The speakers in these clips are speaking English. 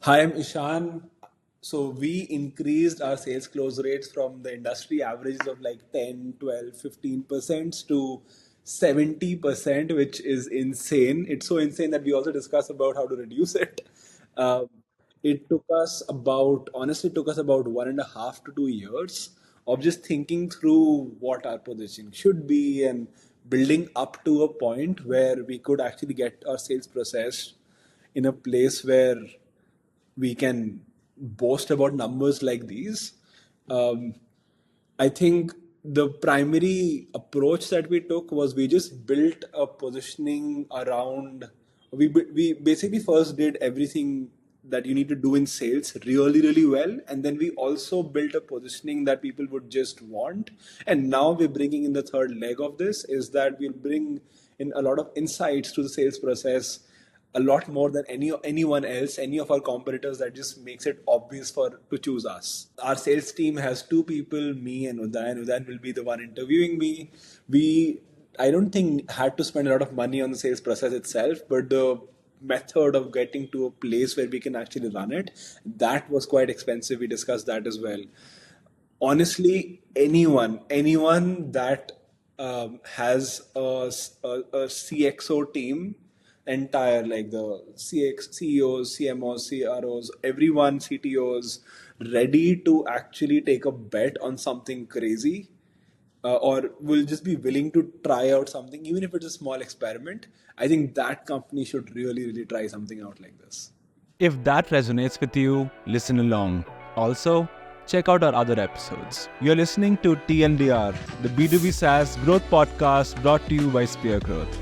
Hi, I'm Ishaan. So we increased our sales close rates from the industry averages of like 10, 12, 15% to 70%, which is insane. It's so insane that we also discuss about how to reduce it. Um, it took us about, honestly, it took us about 1.5 to 2 years of just thinking through what our position should be and building up to a point where we could actually get our sales process in a place where we can boast about numbers like these. Um, I think the primary approach that we took was we just built a positioning around. We basically first did everything that you need to do in sales really really well, and then we also built a positioning that people would just want. And now we're bringing in the third leg of this is that we'll bring in a lot of insights to the sales process, a lot more than anyone else, any of our competitors. That just makes it obvious for to choose us. Our sales team has two people, me and Udayan. Udayan will be the one interviewing me. We, I don't think, had to spend a lot of money on the sales process itself, but the method of getting to a place where we can actually run it, that was quite expensive. We discussed that as well. Honestly, anyone that has a CXO team, entire like the CEOs, CMOs, CROs, everyone, CTOs, ready to actually take a bet on something crazy, or will just be willing to try out something, even if it's a small experiment. I think that company should really, really try something out like this. If that resonates with you, listen along. Also, check out our other episodes. You're listening to TLDR, the B2B SaaS growth podcast brought to you by Spear Growth.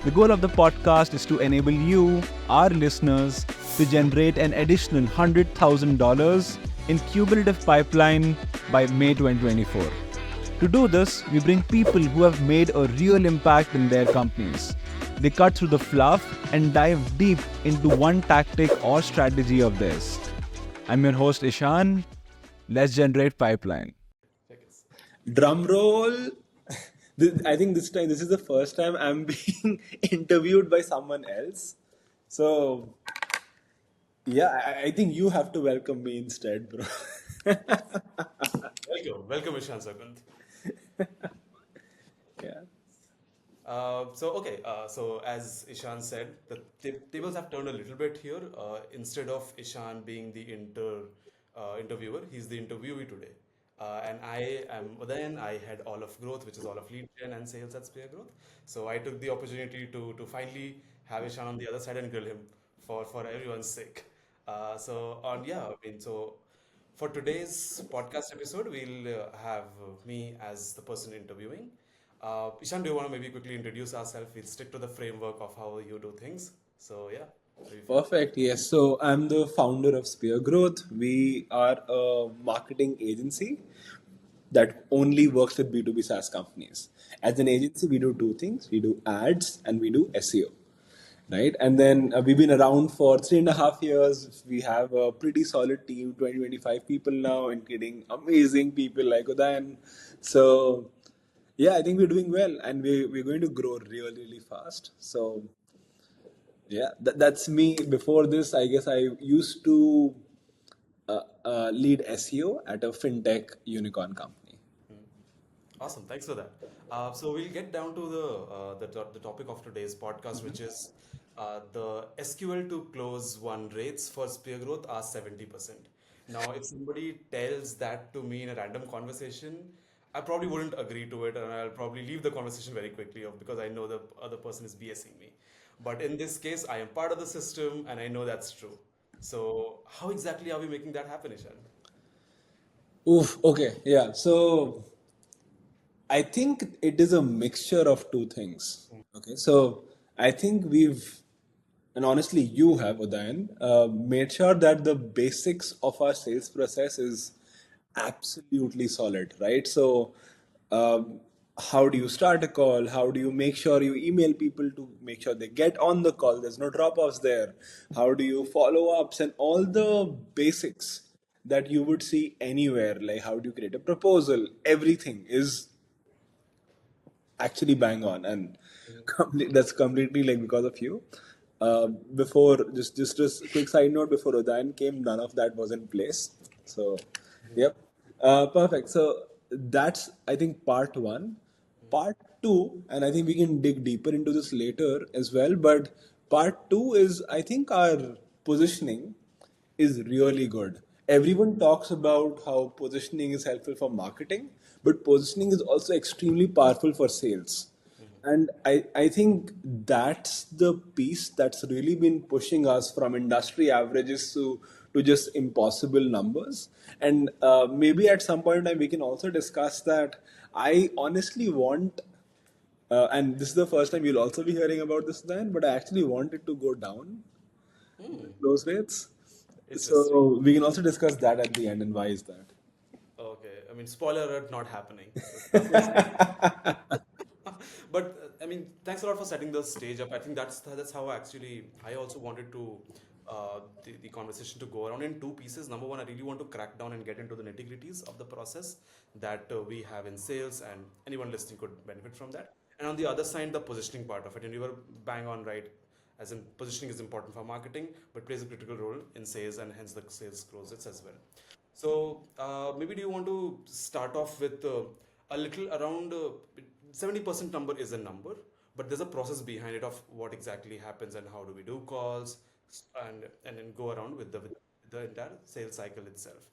The goal of the podcast is to enable you, our listeners, to generate an additional $100,000 in cumulative pipeline by May 2024. To do this, we bring people who have made a real impact in their companies. They cut through the fluff and dive deep into one tactic or strategy of theirs. I'm your host Ishaan. Let's generate pipeline. Drum roll. I think this time, this is the first time I'm being interviewed by someone else. So, yeah, I think you have to welcome me instead, bro. Welcome, Ishaan Sakant. Yeah. So as Ishaan said, the tables have turned a little bit here. Instead of Ishaan being the interviewer, he's the interviewee today. And I am Udayan. I had all of growth, which is all of lead gen and sales at Spear Growth. So I took the opportunity to finally have Ishaan on the other side and grill him for everyone's sake. So for today's podcast episode, we'll have me as the person interviewing. Ishan, do you want to maybe quickly introduce ourselves? We'll stick to the framework of how you do things. So yeah, how do you feel? Perfect. Yes. So I'm the founder of Spear Growth. We are a marketing agency that only works with B2B SaaS companies. As an agency, we do two things: we do ads and we do SEO. Right. And then we've been around for 3.5 years. We have a pretty solid team, 20, 25 people now, including amazing people like Udayan. So, yeah, I think we're doing well, and we're going to grow really, really fast. So, yeah, that's me. Before this, I guess I used to lead SEO at a fintech unicorn company. Awesome, thanks for that. So we'll get down to the topic of today's podcast, which is the SQL to close one rates for Spear Growth are 70%. Now, if somebody tells that to me in a random conversation, I probably wouldn't agree to it, and I'll probably leave the conversation very quickly because I know the other person is BSing me. But in this case, I am part of the system, and I know that's true. So, how exactly are we making that happen, Ishan? Oof. Okay. Yeah. So I think it is a mixture of two things. Okay, so I think we've, and honestly, you have, Udayan, made sure that the basics of our sales process is absolutely solid, right? So, um, how do you start a call? How do you make sure you email people to make sure they get on the call? There's no drop offs there. How do you follow ups and all the basics that you would see anywhere? Like, how do you create a proposal? Everything is actually bang on, and that's completely like because of you. Before, just a quick side note, before Udayan came, none of that was in place. So, yep. Perfect. So that's, I think, part one. Part two, and I think we can dig deeper into this later as well. But part two is, I think, our positioning is really good. Everyone talks about how positioning is helpful for marketing, but positioning is also extremely powerful for sales. And I think that's the piece that's really been pushing us from industry averages to just impossible numbers. And maybe at some point in time, we can also discuss that. I honestly want, and this is the first time you'll also be hearing about this then, but I actually want it to go down, close rates. Interesting. So we can also discuss that at the end and why is that. Okay, I mean, spoiler alert, not happening. We'll see. But I mean, thanks a lot for setting the stage up. I think that's how actually I also wanted to the conversation to go around in two pieces. Number one, I really want to crack down and get into the nitty-gritties of the process that we have in sales, and anyone listening could benefit from that. And on the other side, the positioning part of it. And you were bang on right, as in positioning is important for marketing, but plays a critical role in sales, and hence the sales closes as well. So maybe do you want to start off with a little around 70% number is a number, but there's a process behind it of what exactly happens and how do we do calls and then go around with the entire sales cycle itself.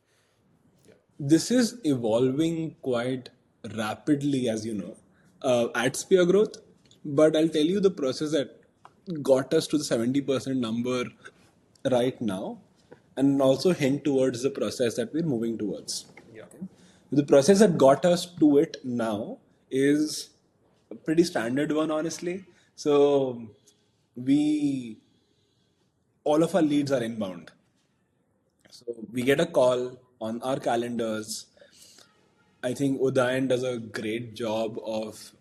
Yeah. This is evolving quite rapidly, as you know, at Spear Growth. But I'll tell you the process that got us to the 70% number right now, and also hint towards the process that we're moving towards. Yeah. The process that got us to it now is a pretty standard one, honestly. So we all of our leads are inbound. So we get a call on our calendars. I think Udayan does a great job of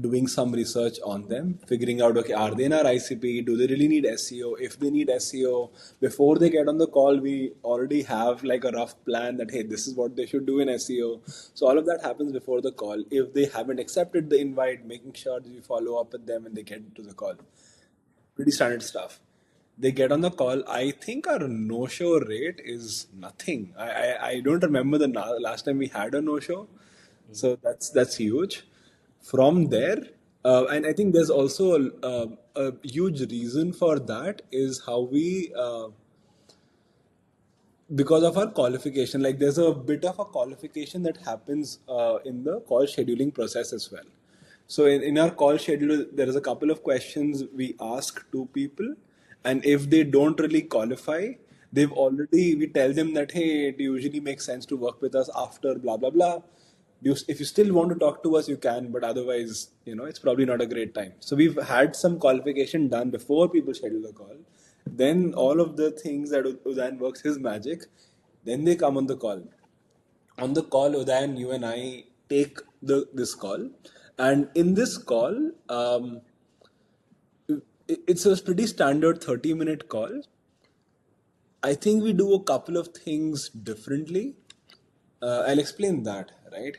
doing some research on them, figuring out, okay, are they in our ICP? Do they really need SEO? If they need SEO, before they get on the call, we already have like a rough plan that, hey, this is what they should do in SEO. So all of that happens before the call. If they haven't accepted the invite, making sure that we follow up with them and they get to the call. Pretty standard stuff. They get on the call. I think our no-show rate is nothing. I don't remember the last time we had a no-show, so that's huge. From there, and I think there's also a huge reason for that is how we because of our qualification, like there's a bit of a qualification that happens in the call scheduling process as well. So in our call schedule, there is a couple of questions we ask to people, and if they don't really qualify, we tell them that, hey, it usually makes sense to work with us after blah blah blah. If you still want to talk to us, you can, but otherwise, it's probably not a great time. So we've had some qualification done before people schedule the call. Then all of the things that Udayan works his magic, then they come on the call. On the call, Udayan, you and I take this call, and in this call, it's a pretty standard 30-minute call. I think we do a couple of things differently. I'll explain that, right?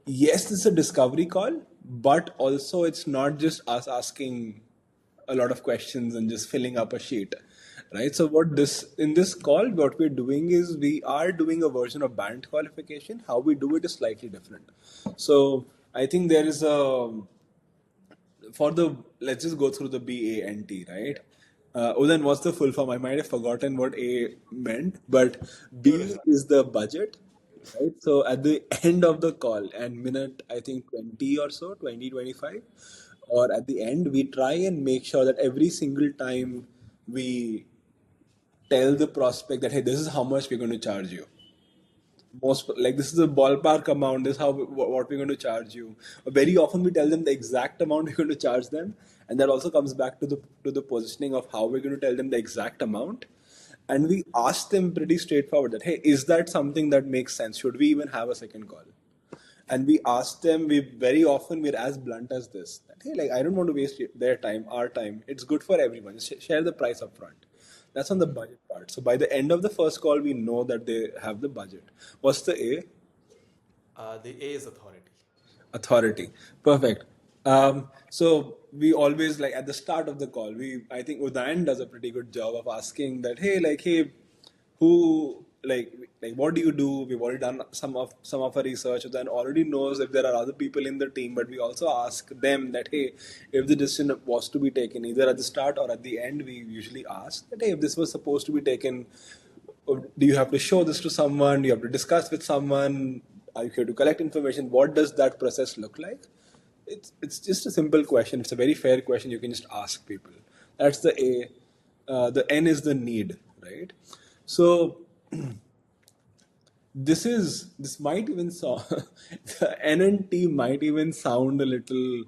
Yes, it's a discovery call, but also it's not just us asking a lot of questions and just filling up a sheet, right? So in this call, what we're doing is we are doing a version of band qualification. How we do it is slightly different. So I think there is let's just go through the BANT, right? Then what's the full form? I might have forgotten what A meant, but B is the budget, right? So at the end of the call and minute, I think 20 or so, 20, 25, or at the end, we try and make sure that every single time we tell the prospect that, hey, this is how much we're going to charge you. Most like this is a ballpark amount. This is what we're going to charge you. Very often we tell them the exact amount we're going to charge them, and that also comes back to the positioning of how we're going to tell them the exact amount. And we ask them pretty straightforward that, hey, is that something that makes sense? Should we even have a second call? And we ask them. We're as blunt as this. That, hey, like I don't want to waste their time, our time. It's good for everyone. Share the price up front. That's on the budget part. So by the end of the first call, we know that they have the budget. What's the A? The A is authority. Authority. Perfect. So we always like at the start of the call, I think Udayan does a pretty good job of asking that, hey, who like what do you do? We've already done some of our research. Udayan already knows if there are other people in the team, but we also ask them that, hey, if the decision was to be taken either at the start or at the end, we usually ask that, hey, if this was supposed to be taken, do you have to show this to someone? Do you have to discuss with someone? Are you here to collect information? What does that process look like? It's just a simple question. It's a very fair question. You can just ask people. That's the A. The N is the need, right? So this might even sound the N and T might even sound a little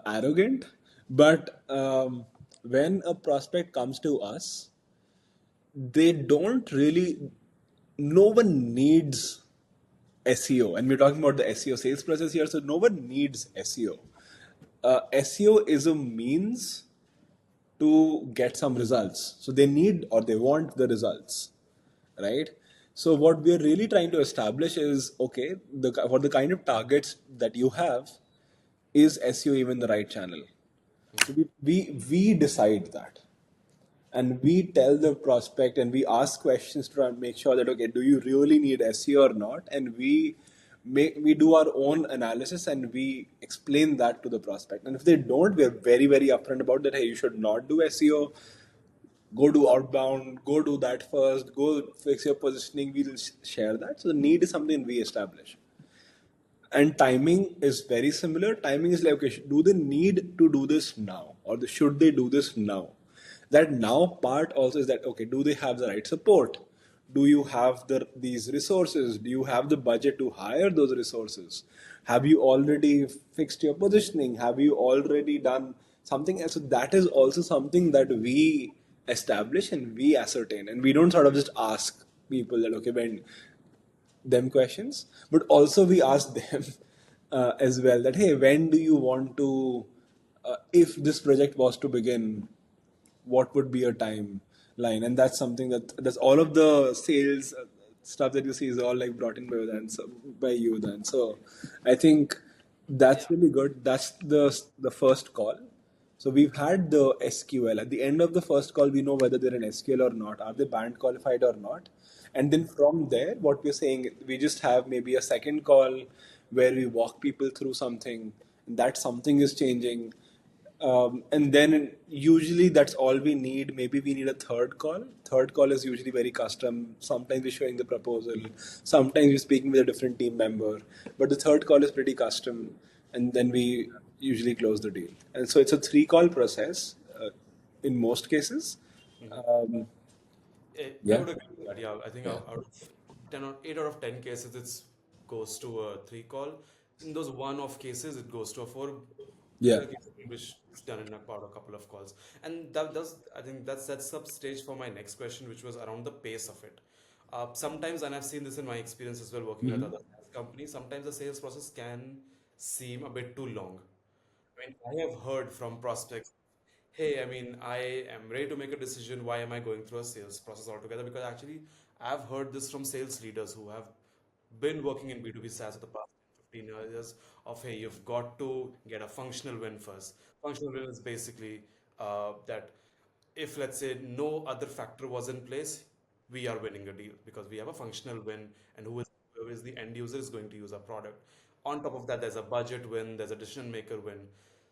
arrogant, but when a prospect comes to us, they don't really. No one needs SEO, and we're talking about the SEO sales process here. So no one needs SEO. SEO is a means to get some results. So they need or they want the results, right? So what we're really trying to establish is okay, for the kind of targets that you have, is SEO even the right channel? So we decide that, and we tell the prospect and we ask questions to try and make sure that okay, do you really need SEO or not? And we do our own analysis and we explain that to the prospect. And if they don't, we are very very upfront about that. Hey, you should not do SEO. Go do outbound. Go do that first. Go fix your positioning. We'll share that. So the need is something we establish. And timing is very similar. Timing is like, okay, do they need to do this now? Or should they do this now? That now part also is that, okay, do they have the right support? Do you have these resources? Do you have the budget to hire those resources? Have you already fixed your positioning? Have you already done something else? So that is also something that we establish and we ascertain. And we don't sort of just ask people that, okay, when them questions, but also we ask them as well that, hey, when do you want to, if this project was to begin, what would be your timeline? And that's something that's all of the sales stuff that you see is all like brought in by then, so by you then. So I think that's really good. That's the first call. So we've had the SQL. At the end of the first call, we know whether they're an SQL or not. Are they band qualified or not? And then from there, what we're saying, we just have maybe a second call where we walk people through something. That something is changing. And then usually that's all we need. Maybe we need a third call. Third call is usually very custom. Sometimes we're showing the proposal. Sometimes we're speaking with a different team member. But the third call is pretty custom. And then we usually close the deal. And so it's a three-call process in most cases. Um, I yeah. would agree with that. Yeah, I think Yeah. out of 10 or 8 out of 10 cases, it goes to a three call. In those one-off cases, it goes to a four. Yeah. Which is done in about a couple of calls. And that does, I think that sets up stage for my next question, which was around the pace of it. Sometimes, and I've seen this in my experience as well working at other sales companies, sometimes the sales process can seem a bit too long. I mean, I have heard from prospects, hey, I mean, I am ready to make a decision. Why am I going through a sales process altogether? Because actually, I've heard this from sales leaders who have been working in B2B SaaS for the past 15 years of, hey, you've got to get a functional win first. Functional win is basically that if, let's say, no other factor was in place, we are winning a deal because we have a functional win, and who is the end user is going to use our product. On top of that, there's a budget win, there's a decision maker win.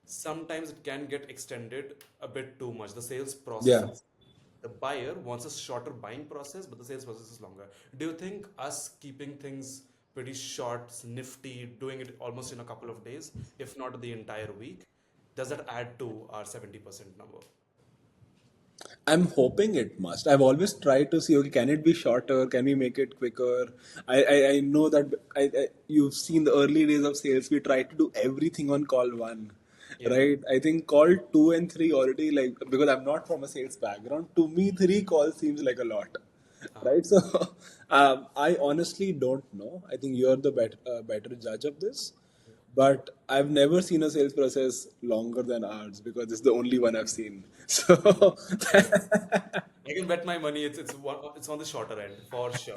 Sometimes it can get extended a bit too much. The sales process, Yeah. the buyer wants a shorter buying process, but the sales process is longer. Do you think us keeping things pretty short, nifty, doing it almost in a couple of days, if not the entire week, does that add to our 70% number? I'm hoping it must. I've always tried to see, okay, can it be shorter? Can we make it quicker? I know that you've seen the early days of sales. We tried to do everything on call one, Yeah. right? I think call two and three already, like, because I'm not from a sales background, to me, three calls seems like a lot, Uh-huh. right? So I honestly don't know. I think you're the better judge of this. But I've never seen a sales process longer than ours because it's the only one I've seen. So I can bet my money it's on the shorter end for sure.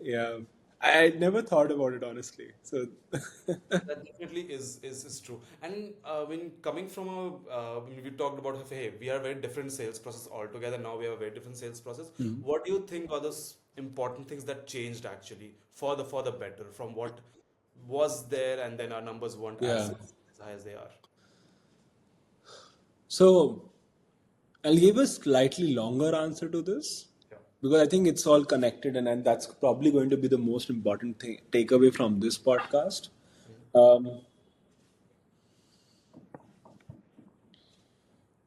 yeah. I never thought about it honestly. So That definitely is true. And when coming from a, when we talked about, hey, we are very different sales process altogether. Now we have a very different sales process. What do you think are the important things that changed actually for the better from what was there, and then our numbers weren't yeah. as high as they are? So I'll give a slightly longer answer to this Yeah. because I think it's all connected, and that's probably going to be the most important thing takeaway from this podcast. Um,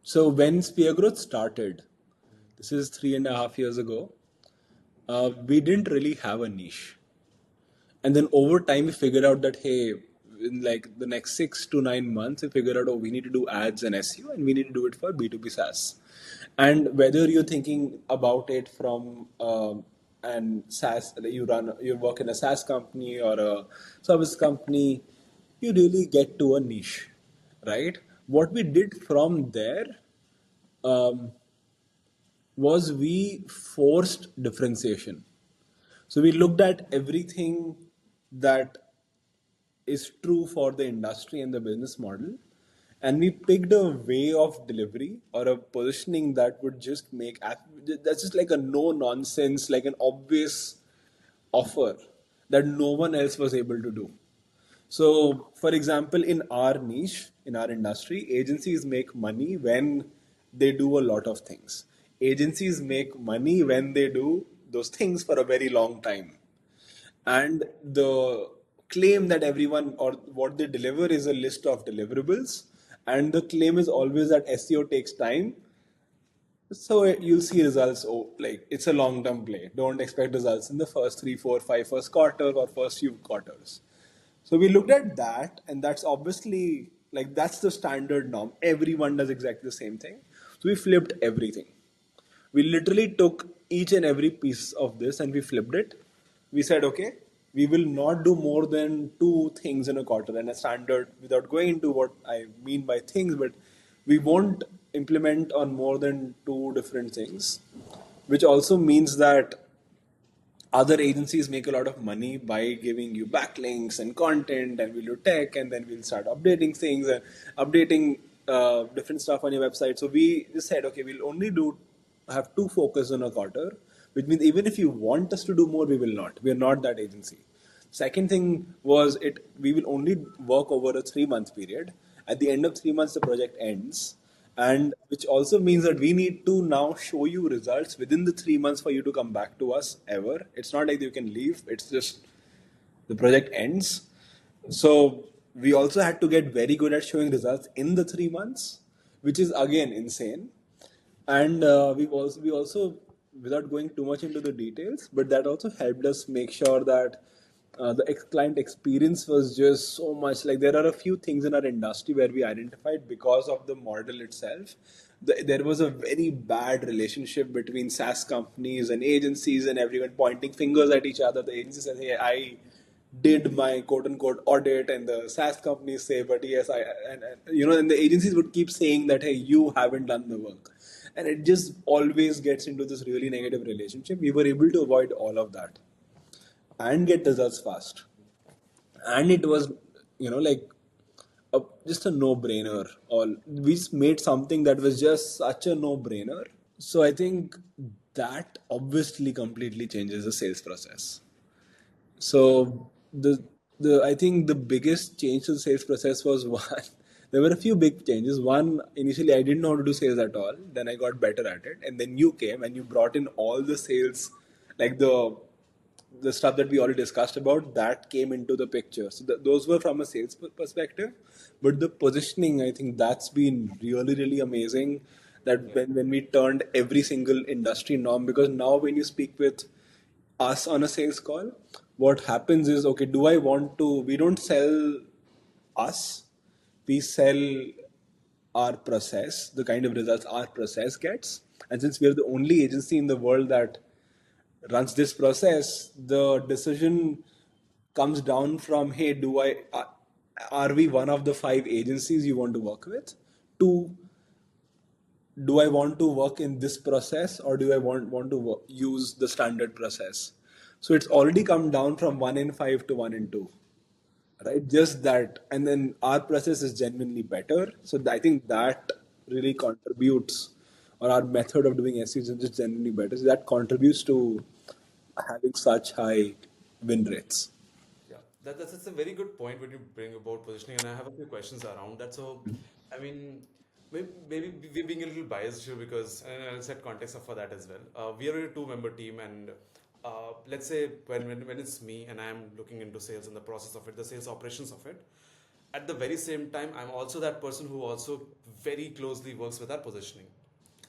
so when Spear Growth started, this is 3.5 years ago, we didn't really have a niche. And then over time, we figured out that, hey, in like the next 6 to 9 months, we figured out, oh, we need to do ads and SEO and we need to do it for B2B SaaS. And whether you're thinking about it from and SaaS, you work in a SaaS company or a service company, you really get to a niche, right? What we did from there um, was we forced differentiation. So we looked at everything that is true for the industry and the business model, and we picked a way of delivery or a positioning that would just that's just like a no nonsense, like an obvious offer that no one else was able to do. So, for example, in our niche, in our industry, agencies make money when they do a lot of things. Agencies make money when they do those things for a very long time. And the claim that everyone or what they deliver is a list of deliverables. And the claim is always that SEO takes time, so you'll see results. Oh, like it's a long-term play. Don't expect results in the first 3, 4, 5 first quarter or first few quarters. So we looked at that, and that's obviously like that's the standard norm. Everyone does exactly the same thing. So we flipped everything. We literally took each and every piece of this and we flipped it. We said, okay, we will not do more than two things in a quarter. And a standard, without going into what I mean by things, but we won't implement on more than two different things, which also means that other agencies make a lot of money by giving you backlinks and content, and we'll do tech, and then we'll start updating things and updating different stuff on your website. So we just said, okay, we'll only do have two focus on a quarter, which means even if you want us to do more, we will not. We are not that agency. Second thing was we will only work over a 3 month period. At the end of 3 months, the project ends, and which also means that we need to now show you results within the 3 months for you to come back to us ever. It's not like you can leave. It's just the project ends. So we also had to get very good at showing results in the 3 months, which is again insane. And we also, without going too much into the details, but that also helped us make sure that the client experience was just so much like there are a few things in our industry where we identified because of the model itself. There was a very bad relationship between SaaS companies and agencies, and everyone pointing fingers at each other. The agency says, "Hey, I did my quote unquote audit," and the SaaS companies say, "But yes, and the agencies would keep saying that, hey, you haven't done the work." And it just always gets into this really negative relationship. We were able to avoid all of that and get results fast. And it was, like just a no-brainer. All we just made something that was just such a no-brainer. So I think that obviously completely changes the sales process. So the I think the biggest change to the sales process was one. There were a few big changes. One, initially I didn't know how to do sales at all. Then I got better at it, and then you came and you brought in all the sales, like the stuff that we already discussed about. That came into the picture. So those were from a sales perspective, but the positioning, I think that's been really really amazing. That Yeah. when we turned every single industry norm, because now when you speak with us on a sales call, what happens is, okay, do I want to, we don't sell us, we sell our process, the kind of results our process gets. And since we are the only agency in the world that runs this process, the decision comes down from, hey, are we one of the 5 agencies you want to work with? To, do I want to work in this process, or do I want to use the standard process? So it's already come down from 1 in 5 to 1 in 2, right? Just that, and then our process is genuinely better. So I think that really contributes, or our method of doing SEO is just genuinely better. So that contributes to having such high win rates. Yeah, that's a very good point when you bring about positioning, and I have a few questions around that. So, I mean, maybe we're being a little biased here because, and I'll set context up for that as well. We are a two-member team, and let's say when it's me and I'm looking into sales and the process of it, the sales operations of it. At the very same time, I'm also that person who also very closely works with our positioning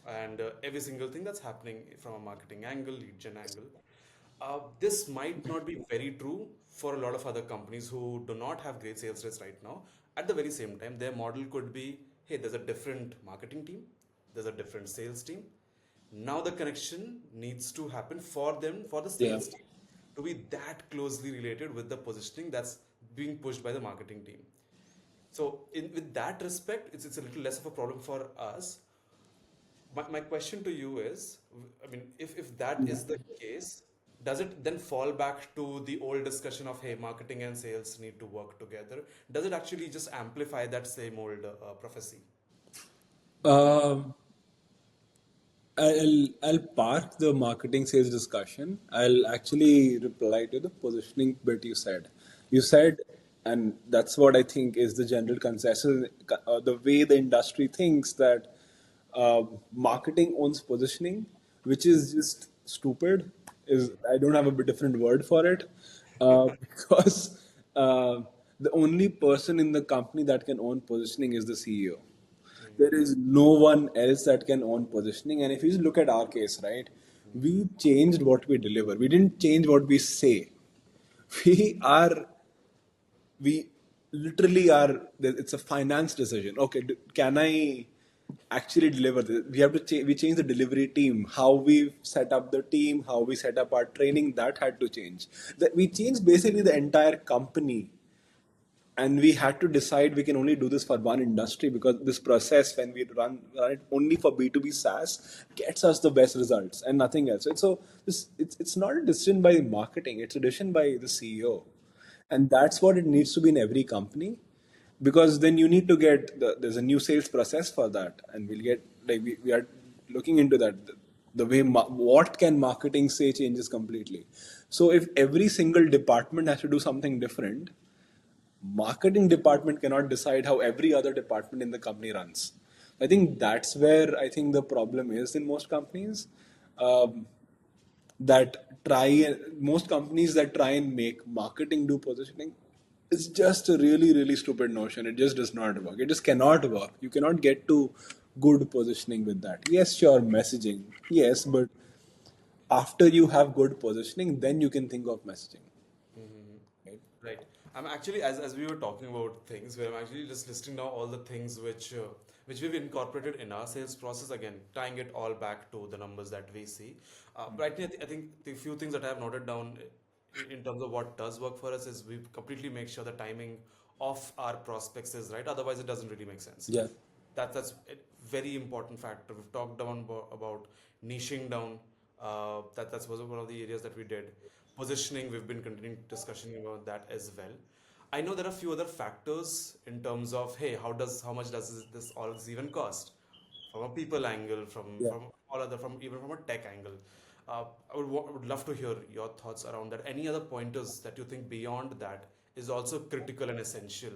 and every single thing that's happening from a marketing angle, lead gen angle. This might not be very true for a lot of other companies who do not have great sales rates right now. At the very same time, their model could be, hey, there's a different marketing team, there's a different sales team. Now the connection needs to happen for them, for the Yeah. sales team, to be that closely related with the positioning that's being pushed by the marketing team. So, with that respect, it's a little less of a problem for us. My question to you is, I mean, if that is the case, does it then fall back to the old discussion of, hey, marketing and sales need to work together? Does it actually just amplify that same old prophecy? Um, I'll park the marketing sales discussion. I'll actually reply to the positioning bit you said. You said, and that's what I think is the general consensus. The way the industry thinks that marketing owns positioning, which is just stupid. Is I don't have a different word for it, because the only person in the company that can own positioning is the CEO. There is no one else that can own positioning. And if you look at our case, right, we changed what we deliver. We didn't change what we say. We are, we literally are, it's a finance decision. Okay, can I actually deliver this? We have to change, we change the delivery team, how we set up the team, how we set up our training, that had to change. That we changed basically the entire company, and we had to decide we can only do this for one industry, because this process, when we run it only for B2B SaaS, gets us the best results and nothing else. And so it's not a decision by marketing, it's a decision by the CEO. And that's what it needs to be in every company, because then you need to get there's a new sales process for that, and we'll get, like, we are looking into that, the way what can marketing say changes completely. So if every single department has to do something different, marketing department cannot decide how every other department in the company runs. I think that's where I think the problem is in most companies. Um, that try Most companies that try and make marketing do positioning, it's just a really really stupid notion. It just does not work. It just cannot work. You cannot get to good positioning with that. Yes, sure, messaging, yes, but after you have good positioning, then you can think of messaging, right? Right. I'm actually, as we were talking about things, where I'm actually just listing down all the things which we've incorporated in our sales process. Again, tying it all back to the numbers that we see. Right now, I think the few things that I have noted down in terms of what does work for us is we completely make sure the timing of our prospects is right. Otherwise, it doesn't really make sense. Yeah. That's a very important factor. We've talked down about niching down. That was one of the areas that we did. Positioning, we've been continuing discussion about that as well. I know there are a few other factors in terms of, hey, how much does this all this even cost? From a people angle, Yeah. from all other, from even from a tech angle. I would love to hear your thoughts around that. Any other pointers that you think beyond that is also critical and essential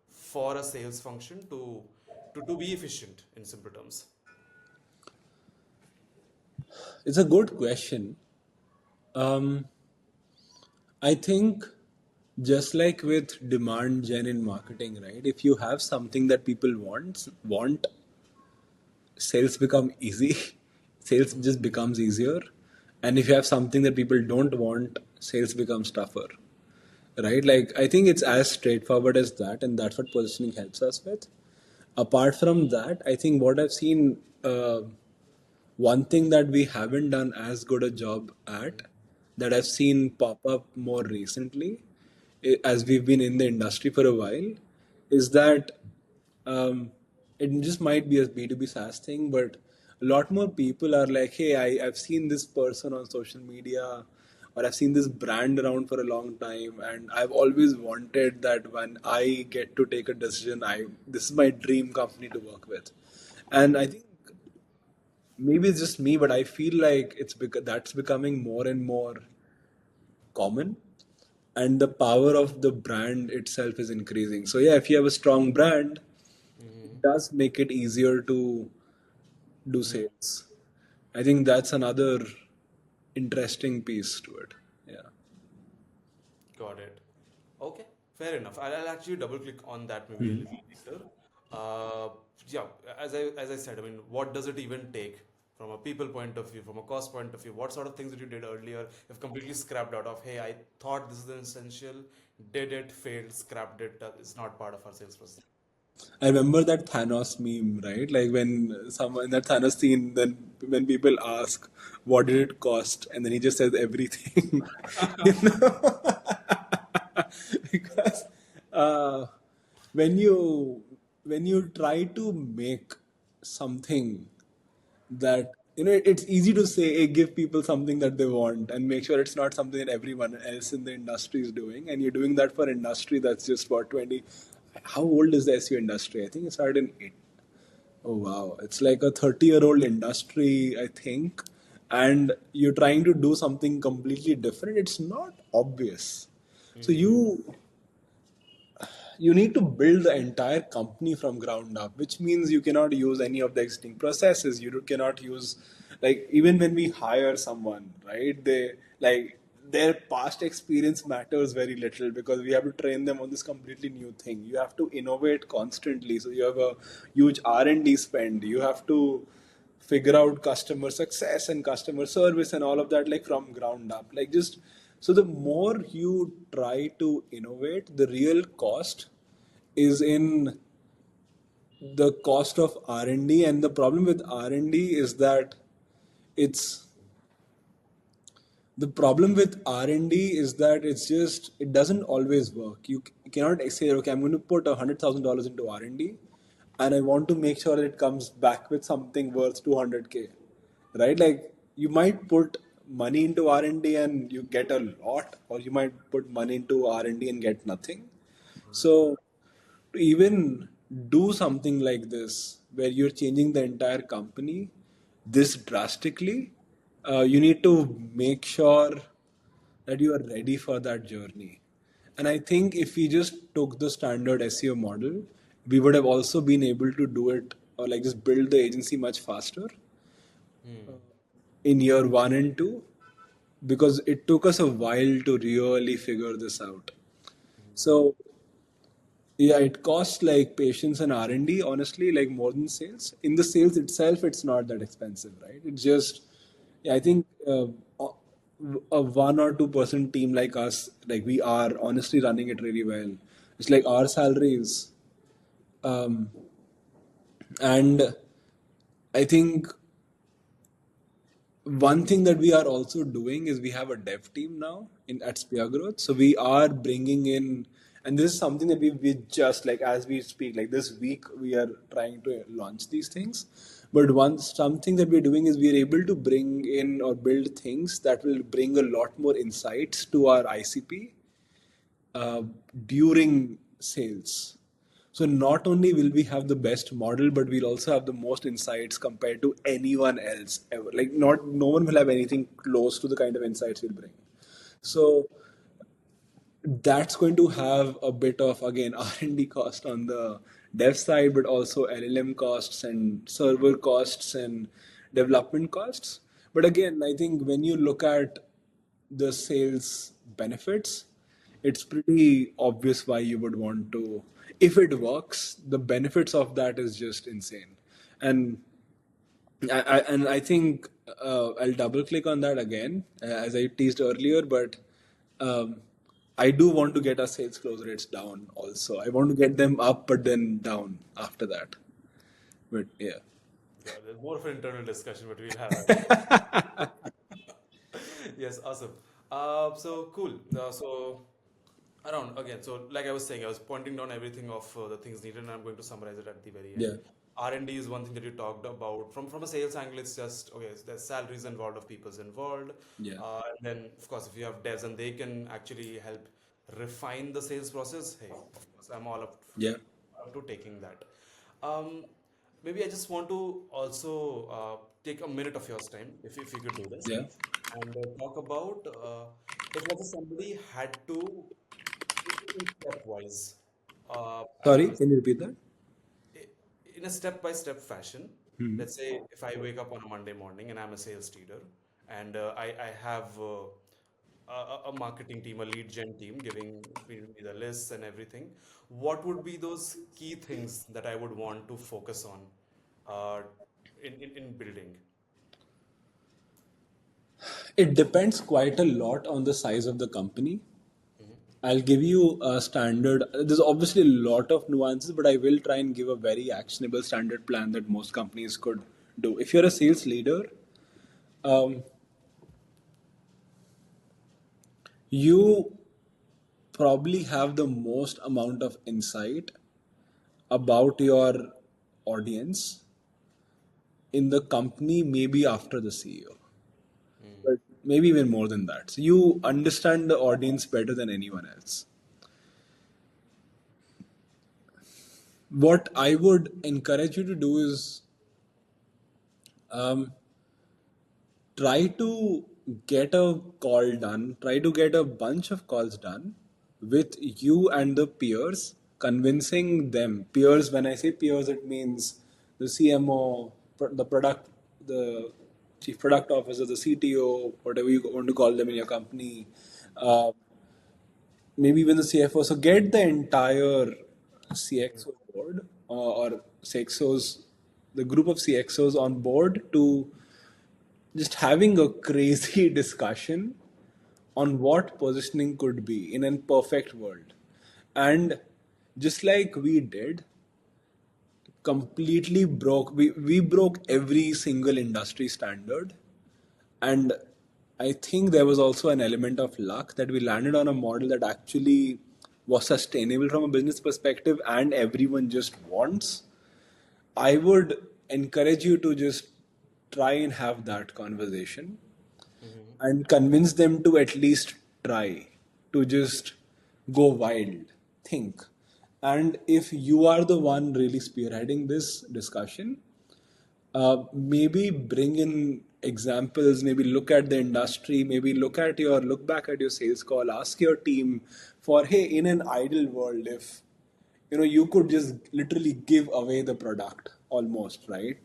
for a sales function to be efficient in simple terms? It's a good question. Um, I think just like with demand gen in marketing, right? If you have something that people want, sales become easy. Sales just becomes easier. And if you have something that people don't want, sales becomes tougher. Right? Like, I think it's as straightforward as that, and that's what positioning helps us with. Apart from that, I think what I've seen, one thing that we haven't done as good a job at, that I've seen pop up more recently, as we've been in the industry for a while, is that um, it just might be a B2B SaaS thing, but a lot more people are like, hey, I've seen this person on social media, or I've seen this brand around for a long time, and I've always wanted that when I get to take a decision, I this is my dream company to work with. And I think maybe it's just me, but I feel like that's becoming more and more common, and the power of the brand itself is increasing. So yeah, if you have a strong brand, it Mm-hmm. does make it easier to do sales. I think that's another interesting piece to it. Yeah. Got it. Okay, fair enough. I'll actually double click on that maybe a little later. Uh, yeah, as I said, I mean, what does it even take from a people point of view, from a cost point of view? What sort of things that you did earlier have completely scrapped out of? Hey, I thought this is an essential, did it, failed, scrapped it. It's not part of our sales process. I remember that Thanos meme, right? Like when someone in that Thanos scene, then when people ask, "What did it cost?" and then he just says everything, you know, because uh, when you when you try to make something that it's easy to say, hey, give people something that they want and make sure it's not something that everyone else in the industry is doing, and you're doing that for industry that's just what 20. How old is the SEO industry? I think it started in 8. Oh wow, it's like a 30-year-old industry, I think, and you're trying to do something completely different. It's not obvious. So you need to build the entire company from ground up, which means you cannot use any of the existing processes. Cannot use, like, even when we hire someone, right? They like their past experience matters very little because we have to train them on this completely new thing. You have to innovate constantly. So you have a huge R&D spend. You have to figure out customer success and customer service and all of that, like from ground up, like just so the more you try to innovate, the real cost is in the cost of R&D. And the problem with R&D is that it's the problem with R&D is that it doesn't always work. You cannot say, okay, I'm going to put $100,000 into R&D, and I want to make sure that it comes back with something worth 200K, right? Like you might put money into R&D and you get a lot, or you might put money into R&D and get nothing. So to even do something like this, where you're changing the entire company this drastically, you need to make sure that you are ready for that journey. And I think if we just took the standard SEO model, we would have also been able to do it, or like just build the agency much faster in year 1 and 2, because it took us a while to really figure this out. So yeah, it costs like patience and R&D, honestly, like more than sales. In the sales itself, it's not that expensive, right? It's just, yeah, I think a 1 or 2% team like us, like we are honestly running it really well. It's like our salaries. Um, and I think one thing that we are also doing is we have a dev team now in at Spear Growth. So we are bringing in, and this is something that we just like as we speak, like this week we are trying to launch these things. But something that we're doing is we are able to bring in or build things that will bring a lot more insights to our ICP uh, during sales. So not only will we have the best model, but we'll also have the most insights compared to anyone else ever. Like no one will have anything close to the kind of insights we'll bring. So that's going to have a bit of, again, R&D cost on the dev side, but also LLM costs and server costs and development costs. But again, I think when you look at the sales benefits, it's pretty obvious why you would want to. If it works, the benefits of that is just insane. And I think I'll double click on that again, as I teased earlier. But um, I do want to get our sales close rates down. Also, I want to get them up, but then down after that. But yeah, There's more of an internal discussion, but we'll have it. Yes, awesome. So cool. So around again. So like I was saying, I was pointing down everything of the things needed, and I'm going to summarize it at the very yeah. end. R&D is one thing that you talked about. From a sales angle, it's just okay. There's salaries involved of people's involved, Yeah. and then of course if you have devs and they can actually help refine the sales process. Hey, of course I'm all Yeah. up to taking that. Um, Maybe I just want to also take a minute of yours time, if you could do this, Yeah. and talk about if let's say somebody had to take it in stepwise. I Sorry, mean, can you repeat that? in a step-by-step fashion. Let's say if I wake up on a Monday morning and I'm a sales leader, and I have a marketing team, a lead gen team giving me the lists and everything, what would be those key things that I would want to focus on uh, in building? It depends quite a lot on the size of the company. I'll give you a standard. There's obviously a lot of nuances, but I will try and give a very actionable standard plan that most companies could do. If you're a sales leader, um, you probably have the most amount of insight about your audience in the company, maybe after the CEO, but maybe even more than that. So you understand the audience better than anyone else. What I would encourage you to do is um, try to get a call done, try to get a bunch of calls done with you and the peers, convincing them. Peers, when I say peers, it means the CMO, the product, the chief product officer, the CTO, whatever you want to call them in your company, uh, maybe even the CFO. So get the entire CXO board or CXOs, the group of CXOs on board to just having a crazy discussion on what positioning could be in a perfect world. And just like we did, completely broke, we broke every single industry standard. And I think there was also an element of luck that we landed on a model that actually was sustainable from a business perspective and everyone just wants. I would encourage you to just try and have that conversation and convince them to at least try to just go wild, think. And if you are the one really spearheading this discussion, maybe bring in examples, maybe look at the industry, maybe look back at your sales call, ask your team for, hey, in an ideal world, if you could just literally give away the product almost, right?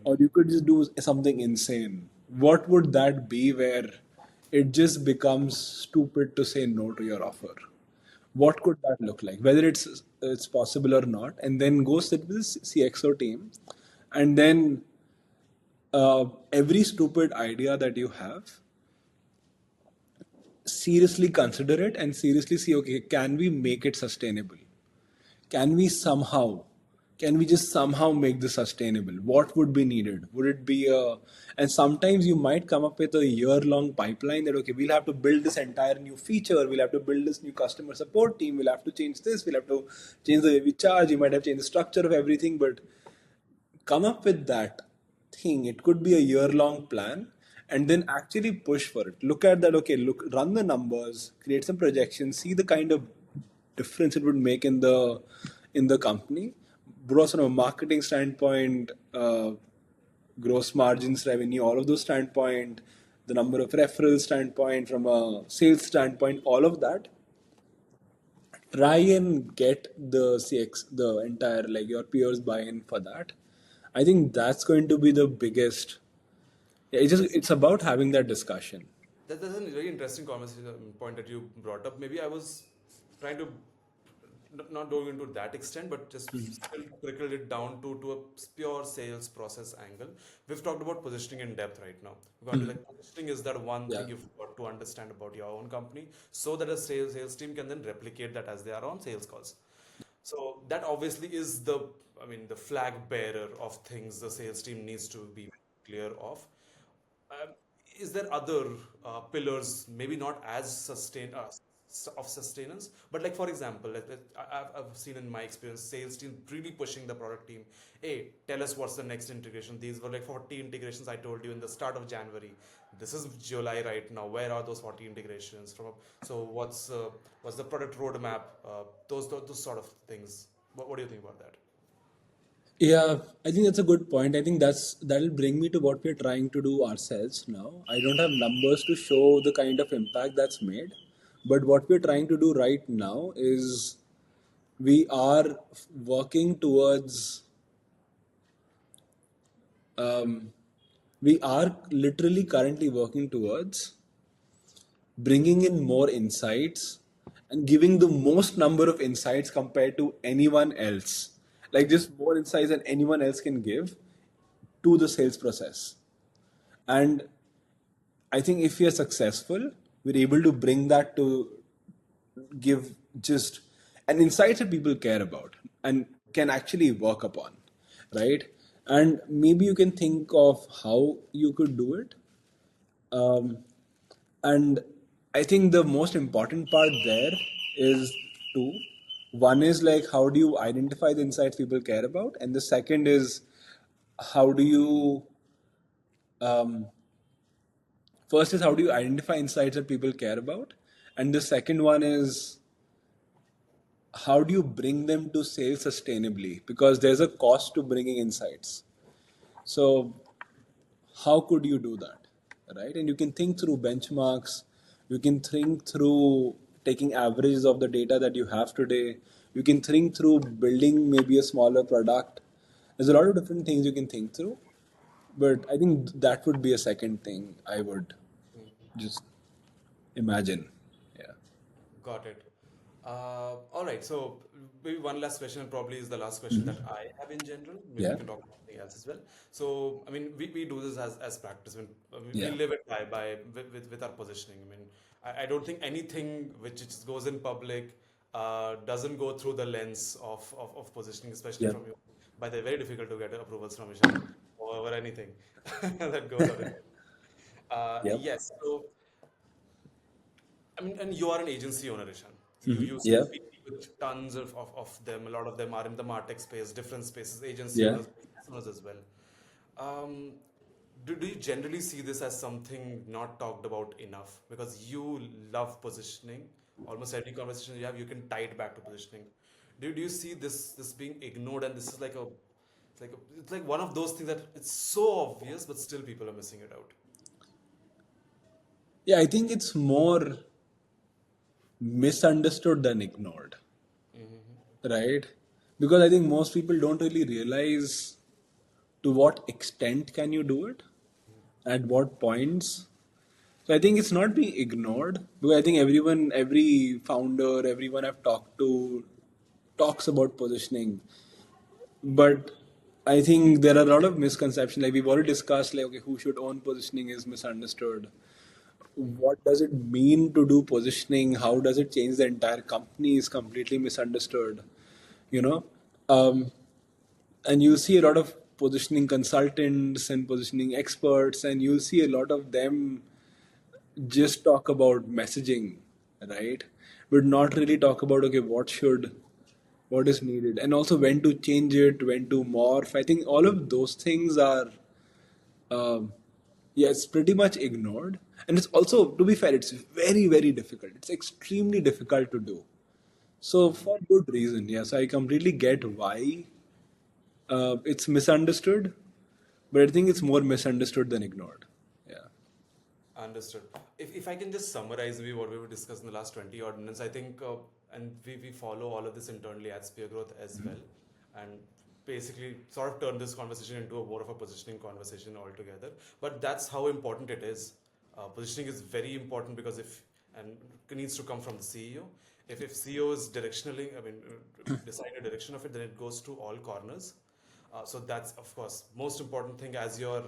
Or you could just do something insane. What would that be where it just becomes stupid to say no to your offer? What could that look like? Whether it's possible or not, and then go sit with the CXO team, and then every stupid idea that you have, seriously consider it and seriously see, okay, can we make it sustainable? Can we somehow, can we just somehow make this sustainable? What would be needed? Would it be a, and sometimes you might come up with a year-long pipeline that, okay, we'll have to build this entire new feature, we'll have to build this new customer support team, we'll have to change this, we'll have to change the way we charge, you might have changed the structure of everything, but come up with that thing. It could be a year long plan and then actually push for it. Look at that. Okay, look, run the numbers, create some projections, see the kind of difference it would make in the company. Both from a marketing standpoint, gross margins, revenue, all of those standpoint, the number of referrals standpoint, from a sales standpoint, all of that, try and get the the entire, like your peers buy-in for that. I think that's going to be the biggest. Yeah, That's it's about having that discussion. that's a very interesting conversation point that you brought up. Maybe I was trying to not going into that extent, but just still trickle it down to a pure sales process angle. We've talked about positioning in depth right now. We're going to like positioning is that one Yeah. thing you've got to understand about your own company so that a sales team can then replicate that as they are on sales calls. So that obviously is I mean, the flag bearer of things the sales team needs to be clear of. Um, is there other pillars, maybe not as of sustenance. But like for example, I've seen in my experience, sales team really pushing the product team. Hey, tell us what's the next integration. These were like 40 integrations I told you in the start of January. This is July right now. Where are those 40 integrations from? So what's the product roadmap? Those sort of things. What do you think about that? Yeah, I think that's a good point. I think that'll bring me to what we're trying to do ourselves now. I don't have numbers to show the kind of impact that's made, but what we're trying to do right now is we are working towards we are literally currently working towards bringing in more insights and giving the most number of insights compared to anyone else. Like just more insights than anyone else can give to the sales process. And I think if we are successful, we're able to bring that to give just an insight that people care about and can actually work upon, right? And maybe you can think of how you could do it. Um, and I think the most important part there is two. One is like how do you identify the insights people care about, and the second is how do you first is how do you identify insights that people care about, and the second one is how do you bring them to sales sustainably because there's a cost to bringing insights. So how could you do that, right? And you can think through benchmarks, you can think through taking averages of the data that you have today, you can think through building maybe a smaller product. There's a lot of different things you can think through, but I think that would be a second thing I would just imagine. Yeah. Got it. All right. So maybe one last question, and probably is the last question that I have in general. Maybe we Yeah. can talk about something else as well. So I mean, we do this as practice. When we Yeah. live it by with our positioning. I mean, I don't think anything which just goes in public doesn't go through the lens of positioning, especially Yeah. from you. By the way, very difficult to get approvals from Ishaan over anything that goes on. Yep. Yes. So I mean, and you are an agency owner, Ishan. You Yeah. speak with tons of them. A lot of them are in the MarTech space, different spaces, agency Yeah. owners, business owners as well. Um, do you generally see this as something not talked about enough? Because you love positioning. Almost every conversation you have, you can tie it back to positioning. Do you see this being ignored? And this is like it's like one of those things that it's so obvious, but still people are missing it out. Yeah, I think it's more misunderstood than ignored, right? Because I think most people don't really realize to what extent can you do it, at what points. So I think it's not being ignored because I think everyone, every founder, everyone I've talked to talks about positioning, but I think there are a lot of misconceptions. Like we've already discussed, like okay, who should own positioning is misunderstood. What does it mean to do positioning? How does it change the entire company is completely misunderstood. You know, um, and you'll see a lot of positioning consultants and positioning experts, and you'll see a lot of them just talk about messaging, right? But not really talk about okay, what is needed, and also when to change it, when to morph. I think all of those things are, um, yeah, it's pretty much ignored, and it's also, to be fair, it's very very difficult. It's extremely difficult to do. So for good reason, yes, I completely get why it's misunderstood, but I think it's more misunderstood than ignored. Yeah. Understood. If I can just summarize maybe what we were discussing in the last 20 odd minutes, I think, and we follow all of this internally at Spear Growth as well, and basically sort of turn this conversation into a more of a positioning conversation altogether. But that's how important it is. Positioning is very important because and it needs to come from the CEO. If CEO is directionally, I mean, decide a direction of it, then it goes to all corners. So that's of course most important thing as you're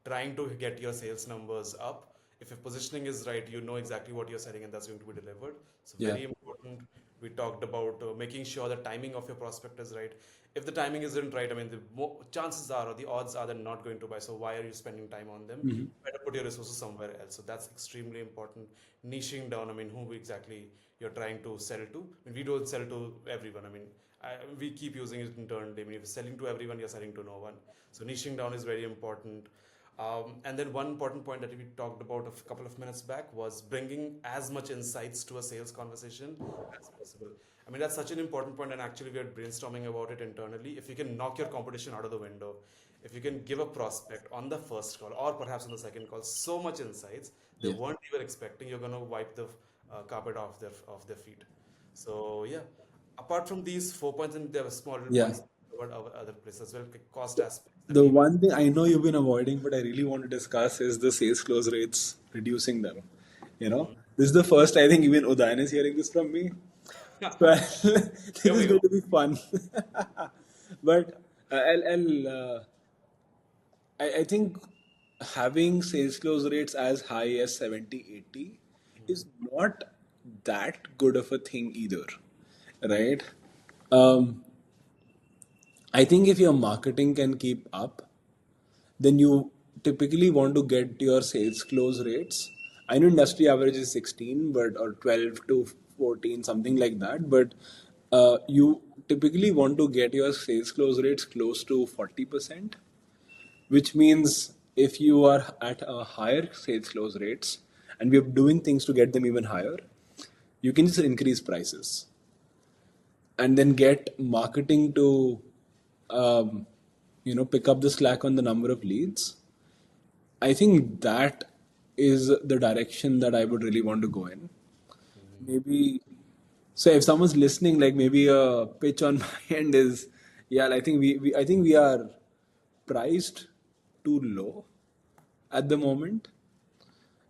trying to get your sales numbers up. If your positioning is right, you know exactly what you're selling and that's going to be delivered. So Yeah. very important important. We talked about making sure the timing of your prospect is right. If the timing isn't right, I mean, the chances are or the odds are they're not going to buy. So why are you spending time on them? Better put your resources somewhere else. So that's extremely important. Niching down, I mean, who exactly you're trying to sell to. I mean, we don't sell to everyone. I mean, we keep using it internally. I mean, if you're selling to everyone, you're selling to no one. So niching down is very important. And then one important point that we talked about a couple of minutes back was bringing as much insights to a sales conversation as possible. I mean, that's such an important point, and actually, we are brainstorming about it internally. If you can knock your competition out of the window, if you can give a prospect on the first call or perhaps on the second call so much insights they Yeah. weren't even expecting, you're going to wipe the carpet off their feet. So yeah, apart from these 4 points, and there were small little Yeah. points about other places as well, cost aspects that The we one thing I know you've been avoiding, but I really want to discuss is the sales close rates, reducing them. This is the first I think even Udayan is hearing this from me. So this here is we going go. to be fun. But I think having sales close rates as high as 70, 80 is not that good of a thing either, right? Um, I think if your marketing can keep up, then you typically want to get your sales close rates. I know industry average is 16, but or 12 to 14, something like that. But you typically want to get your sales close rates close to 40%, which means if you are at a higher sales close rates and we're doing things to get them even higher, you can just increase prices and then get marketing to pick up the slack on the number of leads. I think that is the direction that I would really want to go in. Maybe so if someone's listening, like maybe a pitch on my end is, yeah, I think we are priced too low at the moment.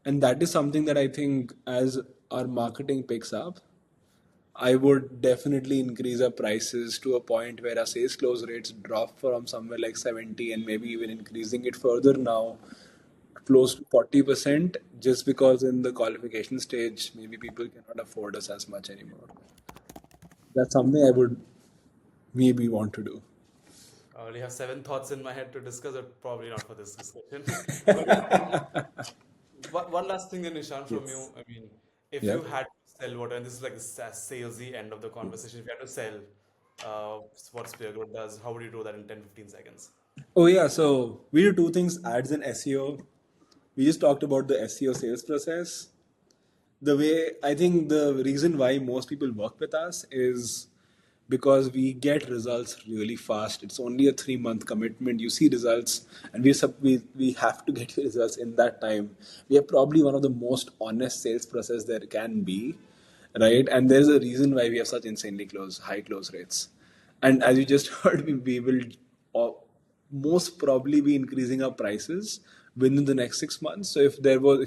And that is something that I think as our marketing picks up, I would definitely increase our prices to a point where our sales close rates drop from somewhere like 70 and maybe even increasing it further now close to 40% just because in the qualification stage maybe people cannot afford us as much anymore. That's something I would maybe want to do. I already have seven thoughts in my head to discuss, but probably not for this discussion. But yeah, one last thing, then, Ishaan, from you. Yes. I mean, if Yeah. you had to sell what, and this is like the salesy end of the conversation, if you had to sell what Speargrowth does, how would you do that in 10, 15 seconds? Oh yeah, so we do two things, ads and SEO. We just talked about the SEO sales process. The way I think the reason why most people work with us is because we get results really fast. It's only a 3 month commitment. You see results, and we have to get your results in that time. We are probably one of the most honest sales process there can be, right? And there's a reason why we have such insanely high close rates. And as you just heard, we will uh, most probably be increasing our prices within the next 6 months. So if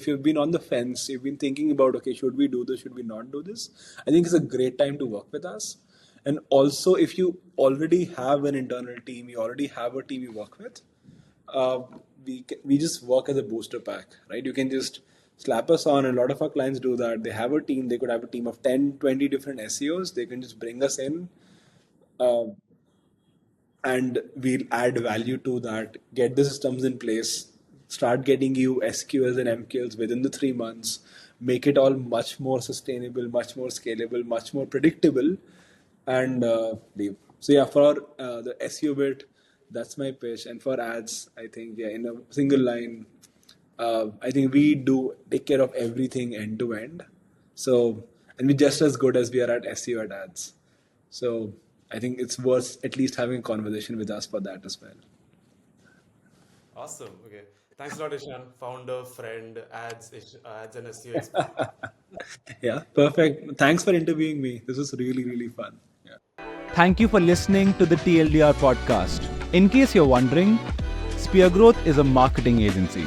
you've been on the fence, you've been thinking about, okay, should we do this, should we not do this? I think it's a great time to work with us. And also, if you already have an internal team, you already have a team you work with, uh, we just work as a booster pack, right? You can just slap us on. A lot of our clients do that. They have a team. They could have a team of 10, 20 different SEOs. They can just bring us in. Uh, and we'll add value to that, get the systems in place, start getting you SQLs and MQLs within the 3 months, make it all much more sustainable, much more scalable, much more predictable, and leave. So yeah, for the SEO bit, that's my pitch. And for ads, I think yeah, in a single line, I think we do take care of everything end to end. So and we're just as good as we are at SEO at ads. So I think it's worth at least having a conversation with us for that as well. Awesome. Okay. Thanks a lot, Ishaan. Founder, friend, ads and SEO expert. Yeah, perfect. Thanks for interviewing me. This was really, really fun. Yeah. Thank you for listening to the TLDR podcast. In case you're wondering, Spear Growth is a marketing agency.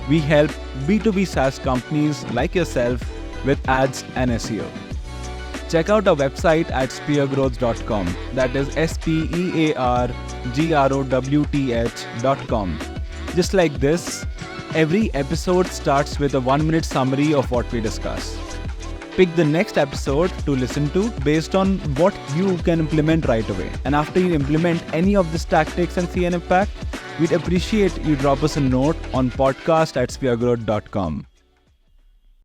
We help B2B SaaS companies like yourself with ads and SEO. Check out our website at speargrowth.com. That is SPEARGROWTH.com. Just like this, every episode starts with a 1 minute summary of what we discuss. pick the next episode to listen to based on what you can implement right away. And after you implement any of these tactics and see an impact, we'd appreciate you drop us a note on podcast@speargrowth.com.